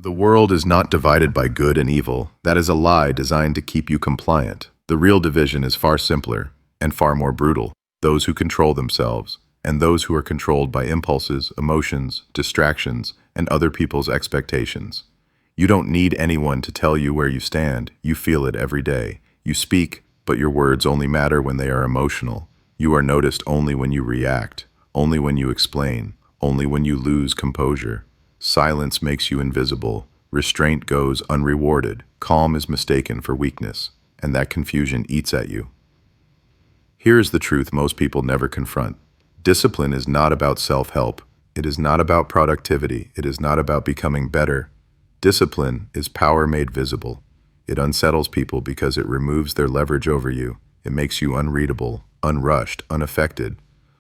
The world is not divided by good and evil. That is a lie designed to keep you compliant. The real division is far simpler and far more brutal. Those who control themselves and those who are controlled by impulses, emotions, distractions, and other people's expectations. You don't need anyone to tell you where you stand. You feel it every day. You speak, but your words only matter when they are emotional. You are noticed only when you react, only when you explain, only when you lose composure. Silence makes you invisible. Restraint goes unrewarded. Calm is mistaken for weakness, and that confusion eats at you. Here is the truth most people never confront. Discipline is not about self-help. It is not about productivity. It is not about becoming better. Discipline is power made visible. It unsettles people because it removes their leverage over you. It makes you unreadable, unrushed, unaffected.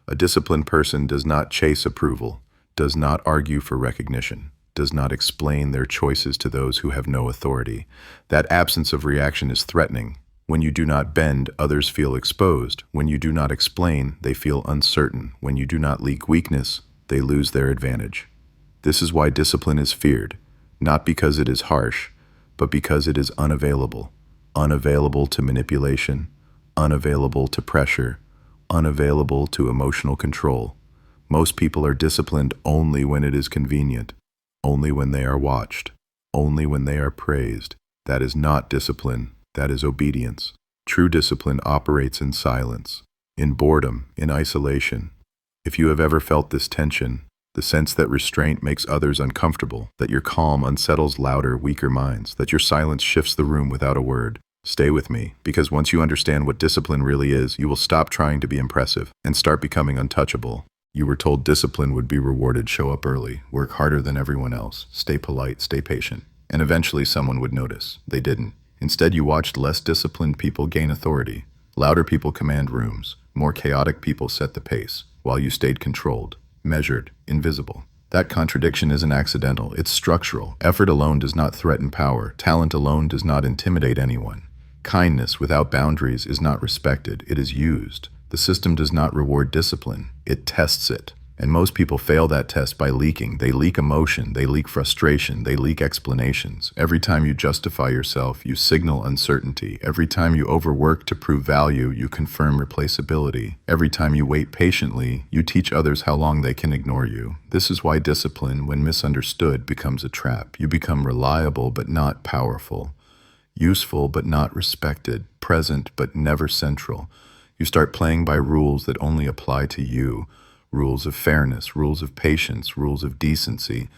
A disciplined person does not chase approval, does not argue for recognition, does not explain their choices to those who have no authority. That absence of reaction is threatening. When you do not bend, others feel exposed. When you do not explain, they feel uncertain. When you do not leak weakness, they lose their advantage. This is why discipline is feared, not because it is harsh, but because it is unavailable. Unavailable to manipulation, unavailable to pressure, unavailable to emotional control. Most people are disciplined only when it is convenient, only when they are watched, only when they are praised. That is not discipline. That is obedience. True discipline operates in silence, in boredom, in isolation. If you have ever felt this tension, the sense that restraint makes others uncomfortable, that your calm unsettles louder, weaker minds, that your silence shifts the room without a word, stay with me, because once you understand what discipline really is, you will stop trying to be impressive and start becoming untouchable. You were told discipline would be rewarded. Show up early, work harder than everyone else, stay polite, stay patient, and eventually someone would notice. They didn't. Instead, you watched less disciplined people gain authority. Louder people command rooms. More chaotic people set the pace, while you stayed controlled, measured, invisible. That contradiction isn't accidental, it's structural. Effort alone does not threaten power. Talent alone does not intimidate anyone. Kindness without boundaries is not respected, it is used. The system does not reward discipline, it tests it. And most people fail that test by leaking. They leak emotion, they leak frustration, they leak explanations. Every time you justify yourself, you signal uncertainty. Every time you overwork to prove value, you confirm replaceability. Every time you wait patiently, you teach others how long they can ignore you. This is why discipline, when misunderstood, becomes a trap. You become reliable but not powerful, useful but not respected, present but never central. You start playing by rules that only apply to you. Rules of fairness, rules of patience, rules of decency.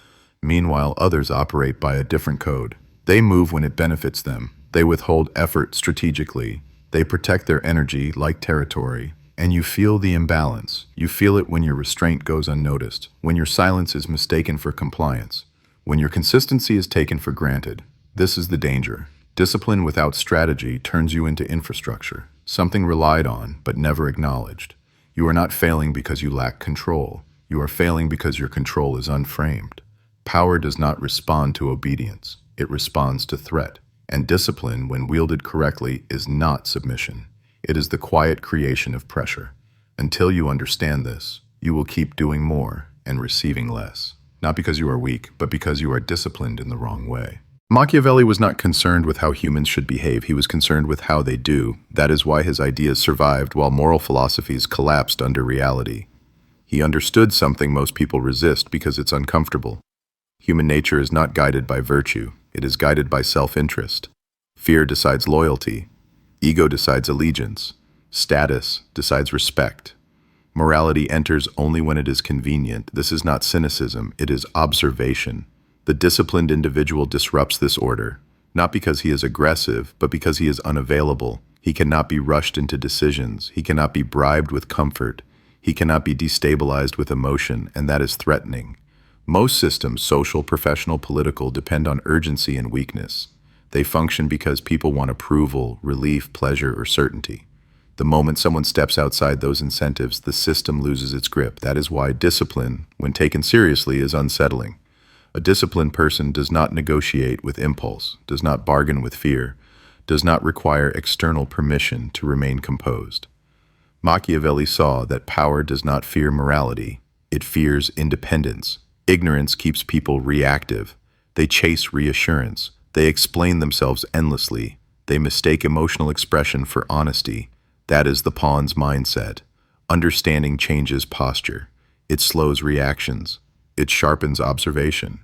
Meanwhile, others operate by a different code. They move when it benefits them. They withhold effort strategically. They protect their energy like territory. And you feel the imbalance. You feel it when your restraint goes unnoticed, when your silence is mistaken for compliance, when your consistency is taken for granted. This is the danger. Discipline without strategy turns you into infrastructure, something relied on but never acknowledged. You are not failing because you lack control. You are failing because your control is unframed. Power does not respond to obedience. It responds to threat. And discipline, when wielded correctly, is not submission. It is the quiet creation of pressure. Until you understand this, you will keep doing more and receiving less. Not because you are weak, but because you are disciplined in the wrong way. Machiavelli was not concerned with how humans should behave, he was concerned with how they do. That is why his ideas survived while moral philosophies collapsed under reality. He understood something most people resist because it's uncomfortable. Human nature is not guided by virtue, it is guided by self-interest. Fear decides loyalty. Ego decides allegiance. Status decides respect. Morality enters only when it is convenient. This is not cynicism, it is observation. The disciplined individual disrupts this order, not because he is aggressive, but because he is unavailable. He cannot be rushed into decisions. He cannot be bribed with comfort. He cannot be destabilized with emotion, and that is threatening. Most systems, social, professional, political, depend on urgency and weakness. They function because people want approval, relief, pleasure, or certainty. The moment someone steps outside those incentives, the system loses its grip. That is why discipline, when taken seriously, is unsettling. A disciplined person does not negotiate with impulse, does not bargain with fear, does not require external permission to remain composed. Machiavelli saw that power does not fear morality, it fears independence. Ignorance keeps people reactive. They chase reassurance. They explain themselves endlessly. They mistake emotional expression for honesty. That is the pawn's mindset. Understanding changes posture. It slows reactions. It sharpens observation.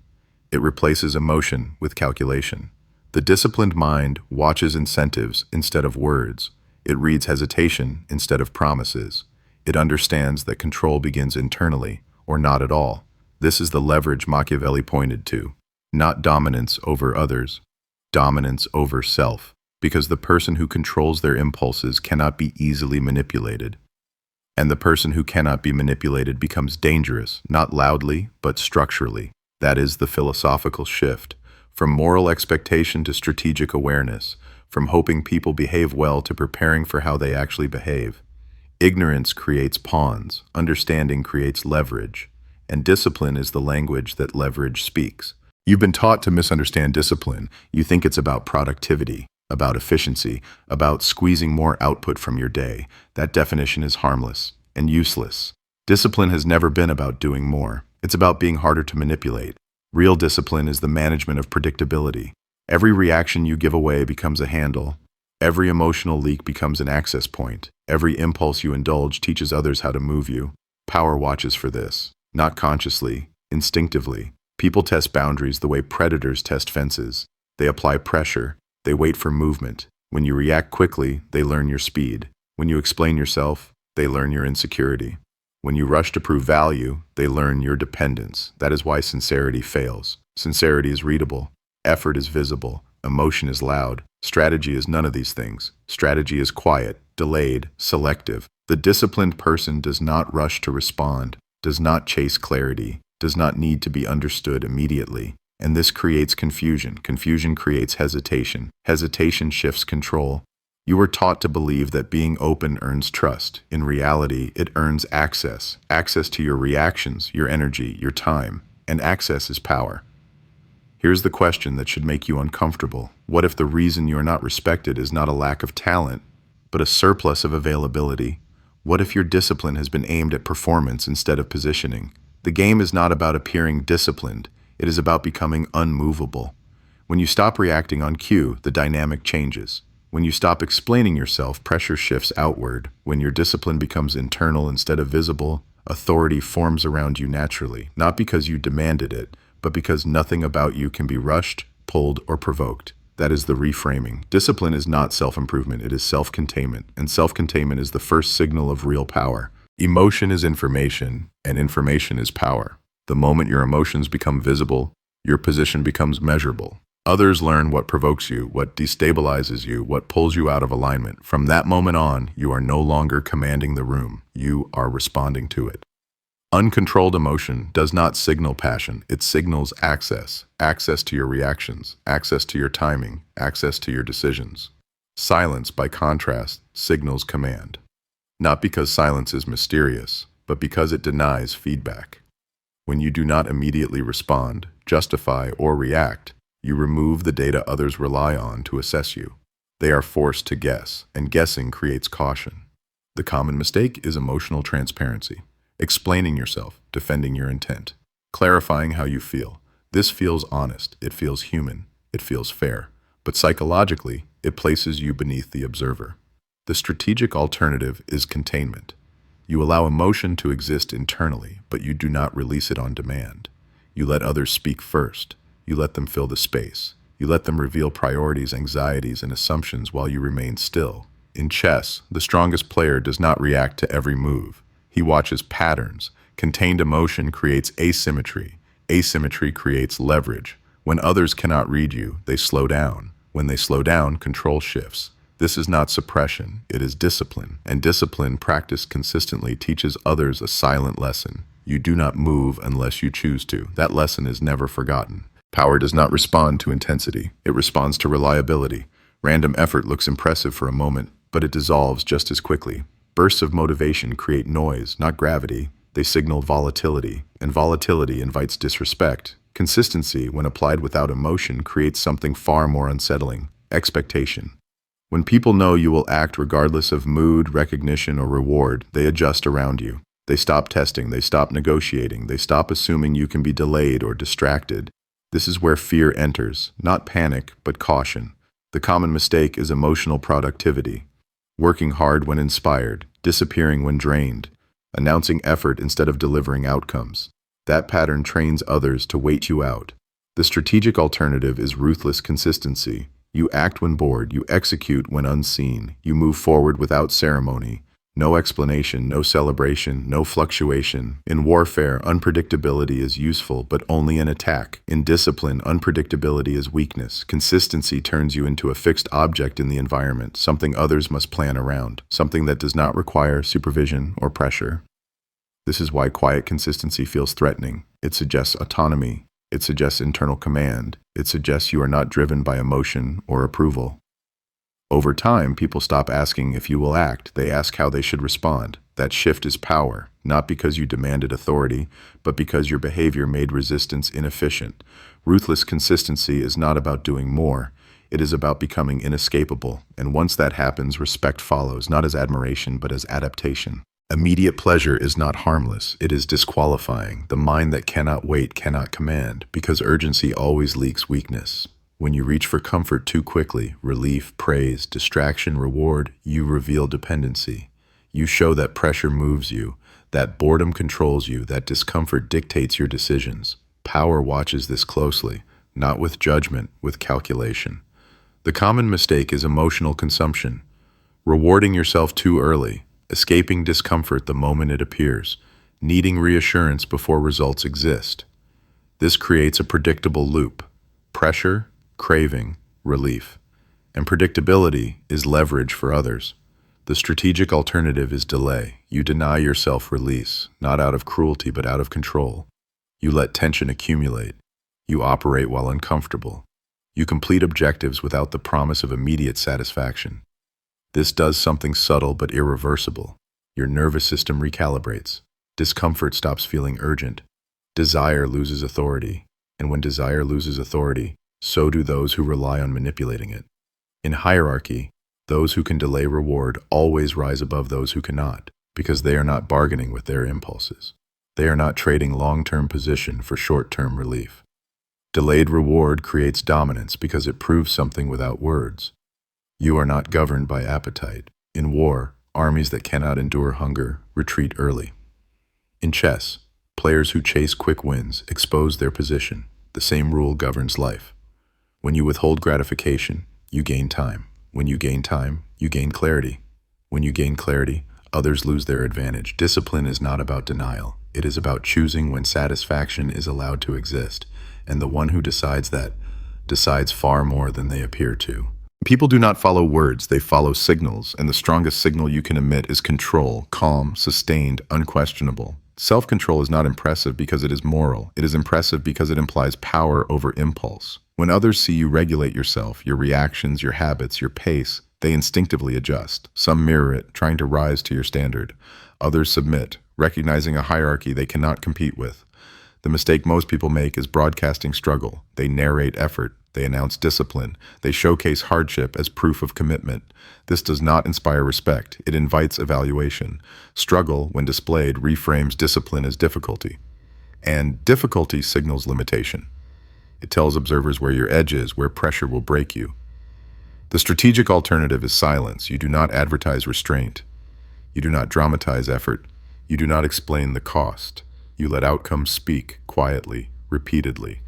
It replaces emotion with calculation. The disciplined mind watches incentives instead of words. It reads hesitation instead of promises. It understands that control begins internally, or not at all. This is the leverage Machiavelli pointed to. Not dominance over others, dominance over self, because the person who controls their impulses cannot be easily manipulated. And the person who cannot be manipulated becomes dangerous, not loudly, but structurally. That is the philosophical shift, from moral expectation to strategic awareness, from hoping people behave well to preparing for how they actually behave. Ignorance creates pawns, understanding creates leverage, and discipline is the language that leverage speaks. You've been taught to misunderstand discipline. You think it's about productivity, about efficiency, about squeezing more output from your day. That definition is harmless and useless. Discipline has never been about doing more. It's about being harder to manipulate. Real discipline is the management of predictability. Every reaction you give away becomes a handle. Every emotional leak becomes an access point. Every impulse you indulge teaches others how to move you. Power watches for this, not consciously, instinctively. People test boundaries the way predators test fences. They apply pressure. They wait for movement. When you react quickly, they learn your speed. When you explain yourself, they learn your insecurity. When you rush to prove value, they learn your dependence. That is why sincerity fails. Sincerity is readable. Effort is visible. Emotion is loud. Strategy is none of these things. Strategy is quiet, delayed, selective. The disciplined person does not rush to respond, does not chase clarity, does not need to be understood immediately. And this creates confusion. Confusion creates hesitation. Hesitation shifts control. You were taught to believe that being open earns trust. In reality, it earns access. Access to your reactions, your energy, your time. And access is power. Here's the question that should make you uncomfortable. What if the reason you are not respected is not a lack of talent, but a surplus of availability? What if your discipline has been aimed at performance instead of positioning? The game is not about appearing disciplined. It is about becoming unmovable. When you stop reacting on cue, the dynamic changes. When you stop explaining yourself, pressure shifts outward. When your discipline becomes internal instead of visible, authority forms around you naturally, not because you demanded it, but because nothing about you can be rushed, pulled, or provoked. That is the reframing. Discipline is not self-improvement, it is self-containment, and self-containment is the first signal of real power. Emotion is information, and information is power. The moment your emotions become visible, your position becomes measurable. Others learn what provokes you, what destabilizes you, what pulls you out of alignment. From that moment on, you are no longer commanding the room. You are responding to it. Uncontrolled emotion does not signal passion. It signals access. Access to your reactions, access to your timing, access to your decisions. Silence, by contrast, signals command. Not because silence is mysterious, but because it denies feedback. When you do not immediately respond, justify, or react, you remove the data others rely on to assess you. They are forced to guess, and guessing creates caution. The common mistake is emotional transparency. Explaining yourself, defending your intent, clarifying how you feel. This feels honest, it feels human, it feels fair. But psychologically, it places you beneath the observer. The strategic alternative is containment. You allow emotion to exist internally, but you do not release it on demand. You let others speak first. You let them fill the space. You let them reveal priorities, anxieties, and assumptions while you remain still. In chess, the strongest player does not react to every move. He watches patterns. Contained emotion creates asymmetry. Asymmetry creates leverage. When others cannot read you, they slow down. When they slow down, control shifts. This is not suppression, it is discipline. And discipline practiced consistently teaches others a silent lesson. You do not move unless you choose to. That lesson is never forgotten. Power does not respond to intensity. It responds to reliability. Random effort looks impressive for a moment, but it dissolves just as quickly. Bursts of motivation create noise, not gravity. They signal volatility, and volatility invites disrespect. Consistency, when applied without emotion, creates something far more unsettling: expectation. When people know you will act regardless of mood, recognition, or reward, they adjust around you. They stop testing, they stop negotiating, they stop assuming you can be delayed or distracted. This is where fear enters, not panic, but caution. The common mistake is emotional productivity, working hard when inspired, disappearing when drained, announcing effort instead of delivering outcomes. That pattern trains others to wait you out. The strategic alternative is ruthless consistency. You act when bored, you execute when unseen, you move forward without ceremony. No explanation, no celebration, no fluctuation. In warfare, unpredictability is useful, but only in attack. In discipline, unpredictability is weakness. Consistency turns you into a fixed object in the environment, something others must plan around, something that does not require supervision or pressure. This is why quiet consistency feels threatening. It suggests autonomy. It suggests internal command. It suggests you are not driven by emotion or approval. Over time, people stop asking if you will act. They ask how they should respond. That shift is power, not because you demanded authority, but because your behavior made resistance inefficient. Ruthless consistency is not about doing more. It is about becoming inescapable. And once that happens, respect follows, not as admiration, but as adaptation. Immediate pleasure is not harmless. It is disqualifying. The mind that cannot wait cannot command, because urgency always leaks weakness. When you reach for comfort too quickly, relief, praise, distraction, reward, you reveal dependency. You show that pressure moves you, that boredom controls you, that discomfort dictates your decisions. Power watches this closely, not with judgment, with calculation. The common mistake is emotional consumption, rewarding yourself too early, escaping discomfort the moment it appears, needing reassurance before results exist. This creates a predictable loop. Pressure, craving, relief. And predictability is leverage for others. The strategic alternative is delay. You deny yourself release, not out of cruelty but out of control. You let tension accumulate. You operate while uncomfortable. You complete objectives without the promise of immediate satisfaction. This does something subtle but irreversible. Your nervous system recalibrates. Discomfort stops feeling urgent. Desire loses authority. And when desire loses authority, so do those who rely on manipulating it. In hierarchy, those who can delay reward always rise above those who cannot, because they are not bargaining with their impulses. They are not trading long-term position for short-term relief. Delayed reward creates dominance because it proves something without words. You are not governed by appetite. In war, armies that cannot endure hunger retreat early. In chess, players who chase quick wins expose their position. The same rule governs life. When you withhold gratification, you gain time. When you gain time, you gain clarity. When you gain clarity, others lose their advantage. Discipline is not about denial. It is about choosing when satisfaction is allowed to exist, and the one who decides that decides far more than they appear to. People do not follow words, they follow signals, and the strongest signal you can emit is control, calm, sustained, unquestionable. Self-control is not impressive because it is moral. It is impressive because it implies power over impulse. When others see you regulate yourself, your reactions, your habits, your pace, they instinctively adjust. Some mirror it, trying to rise to your standard. Others submit, recognizing a hierarchy they cannot compete with. The mistake most people make is broadcasting struggle. They narrate effort. They announce discipline. They showcase hardship as proof of commitment. This does not inspire respect. It invites evaluation. Struggle, when displayed, reframes discipline as difficulty. And difficulty signals limitation. It tells observers where your edge is, where pressure will break you. The strategic alternative is silence. You do not advertise restraint. You do not dramatize effort. You do not explain the cost. You let outcomes speak, quietly, repeatedly.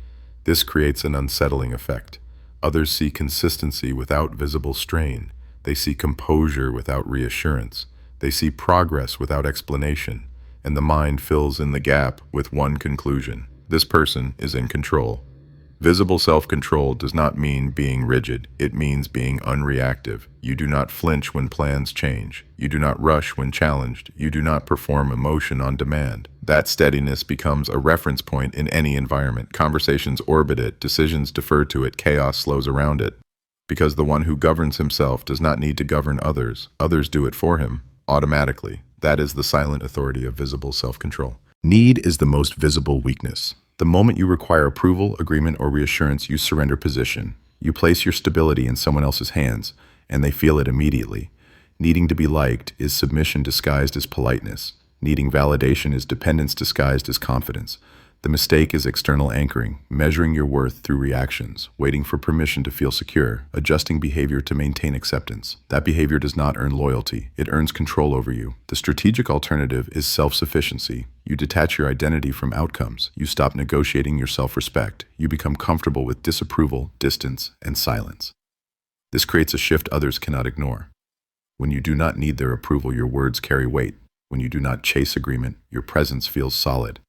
This creates an unsettling effect. Others see consistency without visible strain. They see composure without reassurance. They see progress without explanation. And the mind fills in the gap with one conclusion. This person is in control. Visible self-control does not mean being rigid. It means being unreactive. You do not flinch when plans change. You do not rush when challenged. You do not perform emotion on demand. That steadiness becomes a reference point in any environment. Conversations orbit it, decisions defer to it, chaos slows around it. Because the one who governs himself does not need to govern others. Others do it for him, automatically. That is the silent authority of visible self-control. Need is the most visible weakness. The moment you require approval, agreement, or reassurance, you surrender position. You place your stability in someone else's hands, and they feel it immediately. Needing to be liked is submission disguised as politeness. Needing validation is dependence disguised as confidence. The mistake is external anchoring, measuring your worth through reactions, waiting for permission to feel secure, adjusting behavior to maintain acceptance. That behavior does not earn loyalty, it earns control over you. The strategic alternative is self-sufficiency. You detach your identity from outcomes. You stop negotiating your self-respect. You become comfortable with disapproval, distance, and silence. This creates a shift others cannot ignore. When you do not need their approval, your words carry weight. When you do not chase agreement, your presence feels solid.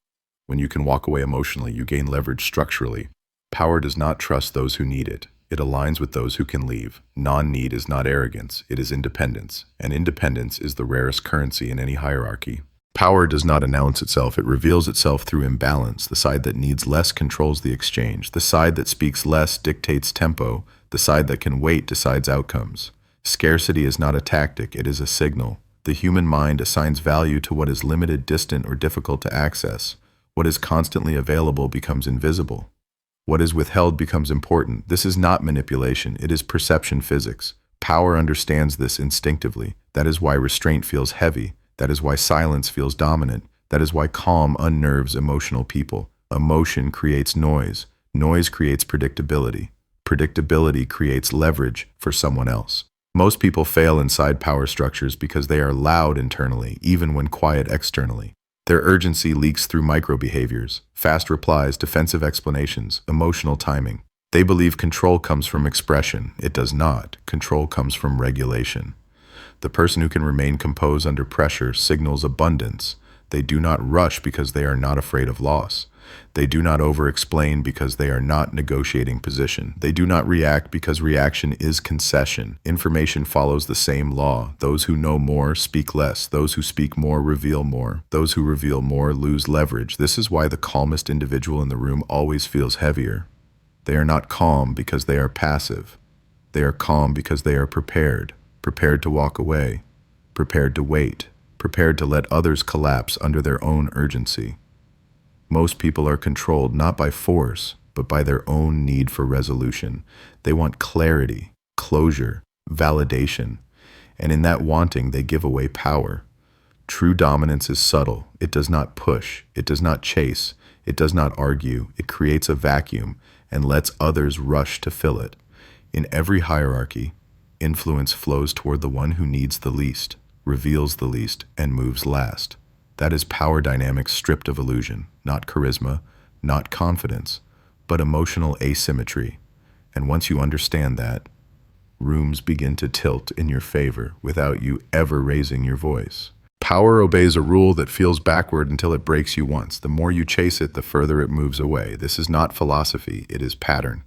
When you can walk away emotionally, you gain leverage structurally. Power does not trust those who need it. It aligns with those who can leave. Non-need is not arrogance, it is independence. And independence is the rarest currency in any hierarchy. Power does not announce itself, it reveals itself through imbalance. The side that needs less controls the exchange. The side that speaks less dictates tempo. The side that can wait decides outcomes. Scarcity is not a tactic, it is a signal. The human mind assigns value to what is limited, distant, or difficult to access. What is constantly available becomes invisible. What is withheld becomes important. This is not manipulation, it is perception physics. Power understands this instinctively. That is why restraint feels heavy. That is why silence feels dominant. That is why calm unnerves emotional people. Emotion creates noise. Noise creates predictability. Predictability creates leverage for someone else. Most people fail inside power structures because they are loud internally, even when quiet externally. Their urgency leaks through micro-behaviors, fast replies, defensive explanations, emotional timing. They believe control comes from expression. It does not. Control comes from regulation. The person who can remain composed under pressure signals abundance. They do not rush because they are not afraid of loss. They do not over-explain because they are not negotiating position. They do not react because reaction is concession. Information follows the same law. Those who know more speak less. Those who speak more reveal more. Those who reveal more lose leverage. This is why the calmest individual in the room always feels heavier. They are not calm because they are passive. They are calm because they are prepared. Prepared to walk away. Prepared to wait. Prepared to let others collapse under their own urgency. Most people are controlled not by force, but by their own need for resolution. They want clarity, closure, validation, and in that wanting, they give away power. True dominance is subtle. It does not push. It does not chase. It does not argue. It creates a vacuum and lets others rush to fill it. In every hierarchy, influence flows toward the one who needs the least, reveals the least, and moves last. That is power dynamics stripped of illusion, not charisma, not confidence, but emotional asymmetry. And once you understand that, rooms begin to tilt in your favor without you ever raising your voice. Power obeys a rule that feels backward until it breaks you once. The more you chase it, the further it moves away. This is not philosophy, it is pattern.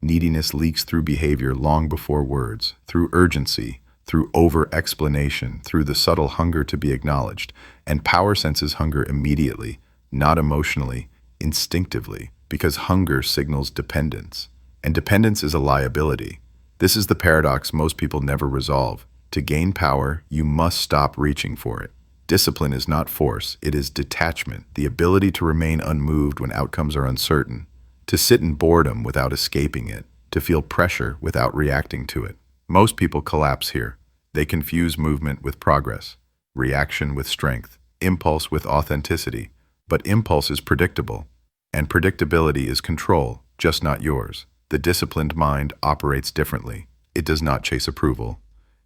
Neediness leaks through behavior long before words, through urgency, through over-explanation, through the subtle hunger to be acknowledged. And power senses hunger immediately, not emotionally, instinctively, because hunger signals dependence. And dependence is a liability. This is the paradox most people never resolve. To gain power, you must stop reaching for it. Discipline is not force, it is detachment, the ability to remain unmoved when outcomes are uncertain, to sit in boredom without escaping it, to feel pressure without reacting to it. Most people collapse here. They confuse movement with progress, reaction with strength, impulse with authenticity. But impulse is predictable, and predictability is control, just not yours. The disciplined mind operates differently. It does not chase approval.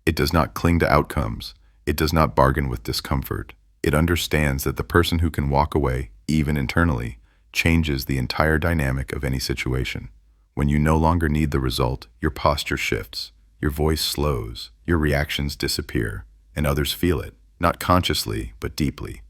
It does not cling to outcomes. It does not bargain with discomfort. It understands that the person who can walk away, even internally, changes the entire dynamic of any situation. When you no longer need the result, your posture shifts. Your voice slows, your reactions disappear, and others feel it, not consciously, but deeply.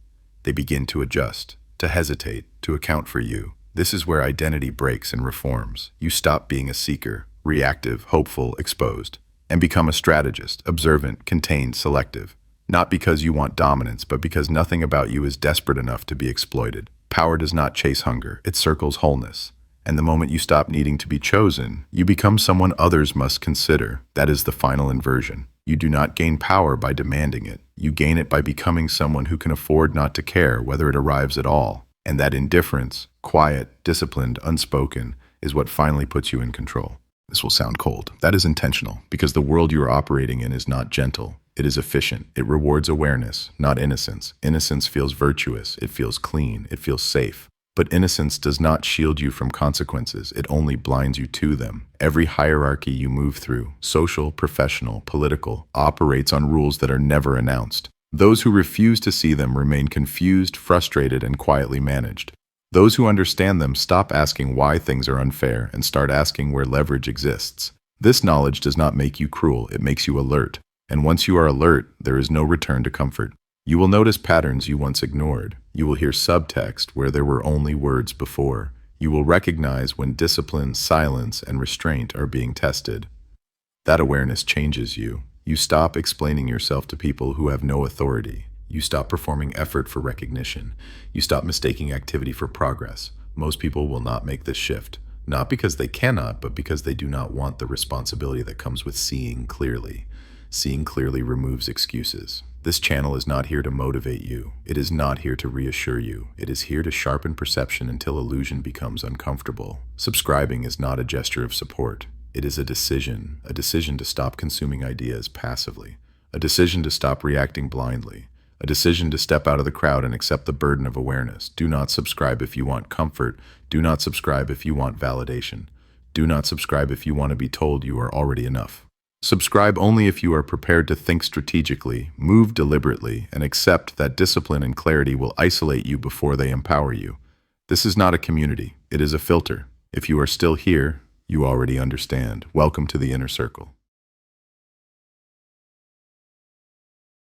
They begin to adjust, to hesitate, to account for you. This is where identity breaks and reforms. You stop being a seeker, reactive, hopeful, exposed, and become a strategist, observant, contained, selective. Not because you want dominance, but because nothing about you is desperate enough to be exploited. Power does not chase hunger, it circles wholeness. And the moment you stop needing to be chosen, you become someone others must consider. That is the final inversion. You do not gain power by demanding it. You gain it by becoming someone who can afford not to care whether it arrives at all. And that indifference, quiet, disciplined, unspoken, is what finally puts you in control. This will sound cold. That is intentional, because the world you are operating in is not gentle. It is efficient. It rewards awareness, not innocence. Innocence feels virtuous. It feels clean. It feels safe. But innocence does not shield you from consequences, it only blinds you to them. Every hierarchy you move through, social, professional, political, operates on rules that are never announced. Those who refuse to see them remain confused, frustrated, and quietly managed. Those who understand them stop asking why things are unfair and start asking where leverage exists. This knowledge does not make you cruel, it makes you alert. And once you are alert, there is no return to comfort. You will notice patterns you once ignored. You will hear subtext where there were only words before. You will recognize when discipline, silence, and restraint are being tested. That awareness changes you. You stop explaining yourself to people who have no authority. You stop performing effort for recognition. You stop mistaking activity for progress. Most people will not make this shift, not because they cannot, but because they do not want the responsibility that comes with seeing clearly. Seeing clearly removes excuses. This channel is not here to motivate you. It is not here to reassure you. It is here to sharpen perception until illusion becomes uncomfortable. Subscribing is not a gesture of support. It is a decision to stop consuming ideas passively, a decision to stop reacting blindly, a decision to step out of the crowd and accept the burden of awareness. Do not subscribe if you want comfort. Do not subscribe if you want validation. Do not subscribe if you want to be told you are already enough. Subscribe only if you are prepared to think strategically, move deliberately, and accept that discipline and clarity will isolate you before they empower you. This is not a community. It is a filter. If you are still here, you already understand. Welcome to the inner circle.